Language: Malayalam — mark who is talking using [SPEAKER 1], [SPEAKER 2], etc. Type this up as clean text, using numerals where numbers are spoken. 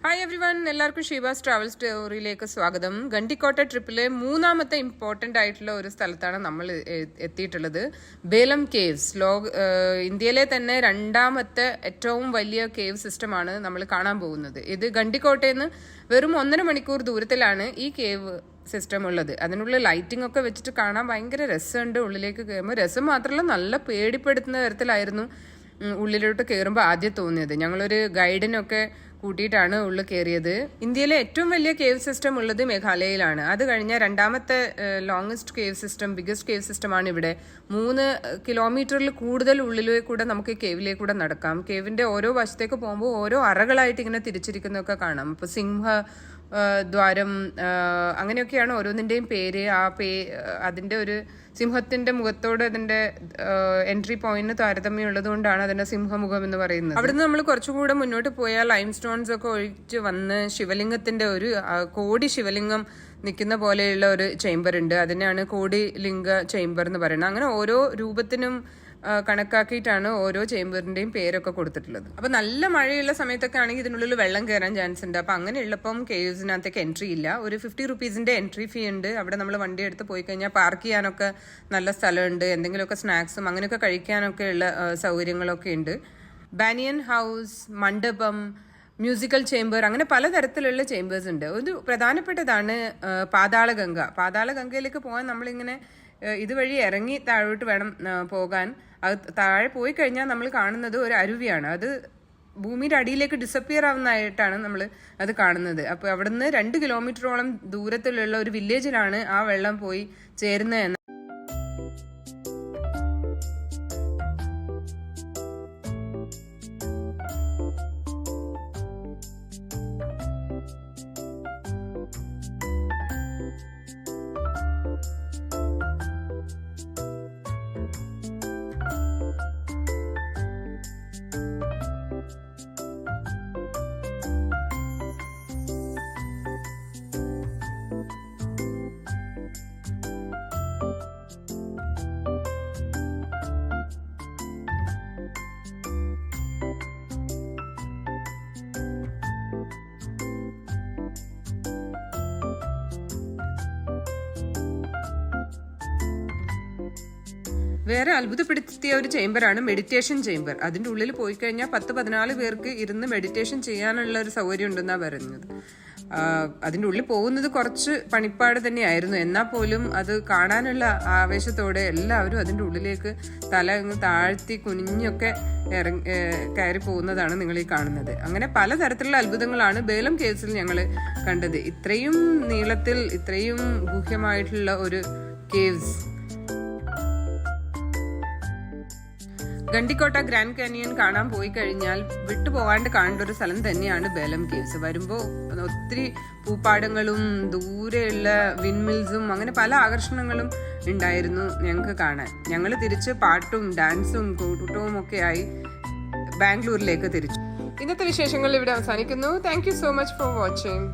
[SPEAKER 1] ഹായ് എവ്രി വൺ, എല്ലാവർക്കും ഷീബാസ് ട്രാവൽ സ്റ്റോറിയിലേക്ക് സ്വാഗതം. ഗണ്ടിക്കോട്ട ട്രിപ്പിലെ മൂന്നാമത്തെ ഇമ്പോർട്ടൻ്റ് ആയിട്ടുള്ള ഒരു സ്ഥലത്താണ് നമ്മൾ എത്തിയിട്ടുള്ളത്. ബേലം കേവ്സ്. ഇന്ത്യയിലെ തന്നെ രണ്ടാമത്തെ ഏറ്റവും വലിയ കേവ് സിസ്റ്റമാണ് നമ്മൾ കാണാൻ പോകുന്നത്. ഇത് ഗണ്ടിക്കോട്ടയിൽ നിന്ന് വെറും 1.5 മണിക്കൂർ ദൂരത്തിലാണ് ഈ കേവ് സിസ്റ്റം ഉള്ളത്. അതിനുള്ള ലൈറ്റിംഗ് ഒക്കെ വെച്ചിട്ട് കാണാൻ ഭയങ്കര രസമുണ്ട്. ഉള്ളിലേക്ക് കയറുമ്പോൾ രസം മാത്രമല്ല, നല്ല പേടിപ്പെടുത്തുന്ന തരത്തിലായിരുന്നു ഉള്ളിലോട്ട് കയറുമ്പോൾ ആദ്യം തോന്നിയത്. ഞങ്ങളൊരു ഗൈഡിനൊക്കെ കൂട്ടിയിട്ടാണ് ഉള്ളിൽ കയറിയത്. ഇന്ത്യയിലെ ഏറ്റവും വലിയ കേവ് സിസ്റ്റം ഉള്ളത് മേഘാലയയിലാണ്. അത് കഴിഞ്ഞ രണ്ടാമത്തെ longest cave system, biggest cave സിസ്റ്റമാണ് ഇവിടെ. 3 കിലോമീറ്ററിൽ കൂടുതൽ ഉള്ളിലേക്ക് കൂടെ നമുക്ക് കേവിലേക്ക് കൂടെ നടക്കാം. കേവിന്റെ ഓരോ വശത്തേക്ക് പോകുമ്പോൾ ഓരോ അറകളായിട്ട് ഇങ്ങനെ തിരിച്ചിരിക്കുന്നതൊക്കെ കാണാം. അപ്പോൾ സിംഹ ദ്വാരം അങ്ങനെയൊക്കെയാണ് ഓരോന്നിൻ്റെയും പേര്. അതിൻ്റെ ഒരു സിംഹത്തിന്റെ മുഖത്തോട് അതിന്റെ എൻട്രി പോയിന്റ് താരതമ്യം ഉള്ളതുകൊണ്ടാണ് അതിന്റെ സിംഹമുഖം എന്ന് പറയുന്നത്. അവിടുന്ന് നമ്മൾ കുറച്ചുകൂടെ മുന്നോട്ട് പോയാൽ ലൈം സ്റ്റോൺസ് ഒക്കെ ഒഴിച്ച് വന്ന് ശിവലിംഗത്തിന്റെ ഒരു കോടി ശിവലിംഗം നിൽക്കുന്ന പോലെയുള്ള ഒരു ചേംബർ ഉണ്ട്. അതിനാണ് കോടിലിംഗ ചേംബർ എന്ന് പറയുന്നത്. അങ്ങനെ ഓരോ രൂപത്തിനും കണക്കാക്കിയിട്ടാണ് ഓരോ ചേംബറിന്റെയും പേരൊക്കെ കൊടുത്തിട്ടുള്ളത്. അപ്പൊ നല്ല മഴയുള്ള സമയത്തൊക്കെ ആണെങ്കിൽ ഇതിനുള്ളിൽ വെള്ളം കയറാൻ ചാൻസ് ഉണ്ട്. അപ്പൊ അങ്ങനെ ഉള്ളപ്പം കേവ്സിനകത്തേക്ക് എൻട്രി ഇല്ല. ഒരു 50 റുപ്പീസിന്റെ എൻട്രി ഫീ ഉണ്ട്. അവിടെ നമ്മൾ വണ്ടി എടുത്ത് പോയി കഴിഞ്ഞാൽ പാർക്ക് ചെയ്യാനൊക്കെ നല്ല സ്ഥലമുണ്ട്. എന്തെങ്കിലുമൊക്കെ സ്നാക്സും അങ്ങനെയൊക്കെ കഴിക്കാനൊക്കെ ഉള്ള സൗകര്യങ്ങളൊക്കെ ഉണ്ട്. ബാനിയൻ ഹൗസ്, മണ്ഡപം, മ്യൂസിക്കൽ ചേംബർ, അങ്ങനെ പലതരത്തിലുള്ള ചേംബേഴ്സ് ഉണ്ട്. ഒരു പ്രധാനപ്പെട്ടതാണ് പാതാളഗംഗ. പാതാളഗംഗയിലേക്ക് പോകാൻ നമ്മളിങ്ങനെ ഇതുവഴി ഇറങ്ങി താഴോട്ട് വേണം പോകാൻ. അത് താഴെ പോയി കഴിഞ്ഞാൽ നമ്മൾ കാണുന്നത് ഒരു അരുവിയാണ്. അത് ഭൂമിയുടെ അടിയിലേക്ക് ഡിസപ്പിയർ ആവുന്നതായിട്ടാണ് നമ്മൾ അത് കാണുന്നത്. അപ്പോൾ അവിടുന്ന് 2 കിലോമീറ്ററോളം ദൂരത്തിലുള്ള ഒരു വില്ലേജിലാണ് ആ വെള്ളം പോയി ചേരുന്നത്. വേറെ അത്ഭുതപ്പെടുത്തിയ ഒരു ചേംബറാണ് മെഡിറ്റേഷൻ ചേംബർ. അതിൻ്റെ ഉള്ളിൽ പോയി കഴിഞ്ഞാൽ 10-14 പേർക്ക് ഇരുന്ന് മെഡിറ്റേഷൻ ചെയ്യാനുള്ള ഒരു സൗകര്യം ഉണ്ടെന്നാണ് പറയുന്നത്. അതിൻ്റെ ഉള്ളിൽ പോകുന്നത് കുറച്ച് പണിപ്പാട് തന്നെയായിരുന്നു. എന്നാൽ പോലും അത് കാണാനുള്ള ആവേശത്തോടെ എല്ലാവരും അതിൻ്റെ ഉള്ളിലേക്ക് തല താഴ്ത്തി കുനിഞ്ഞൊക്കെ കയറി പോകുന്നതാണ് നിങ്ങൾ ഈ കാണുന്നത്. അങ്ങനെ പലതരത്തിലുള്ള അത്ഭുതങ്ങളാണ് ബേലം കേവ്സിൽ ഞങ്ങൾ കണ്ടത്. ഇത്രയും നീളത്തിൽ ഇത്രയും ഗൂഹ്യമായിട്ടുള്ള ഒരു കേവ്സ്. ഗണ്ടിക്കോട്ട ഗ്രാൻഡ് കാനിയൻ കാണാൻ പോയി കഴിഞ്ഞാൽ വിട്ടുപോകാണ്ട് കാണേണ്ട ഒരു സ്ഥലം തന്നെയാണ് ബേലം കേവ്സ്. വരുമ്പോൾ ഒത്തിരി പൂപ്പാടങ്ങളും ദൂരെയുള്ള വിൻമിൽസും അങ്ങനെ പല ആകർഷണങ്ങളും ഉണ്ടായിരുന്നു ഞങ്ങൾക്ക് കാണാൻ. ഞങ്ങൾ തിരിച്ച് പാട്ടും ഡാൻസും കൂട്ടവും ഒക്കെ ആയി ബാംഗ്ലൂരിലേക്ക് തിരിച്ചു. ഇന്നത്തെ വിശേഷങ്ങൾ ഇവിടെ അവസാനിക്കുന്നു. Thank you so much for watching.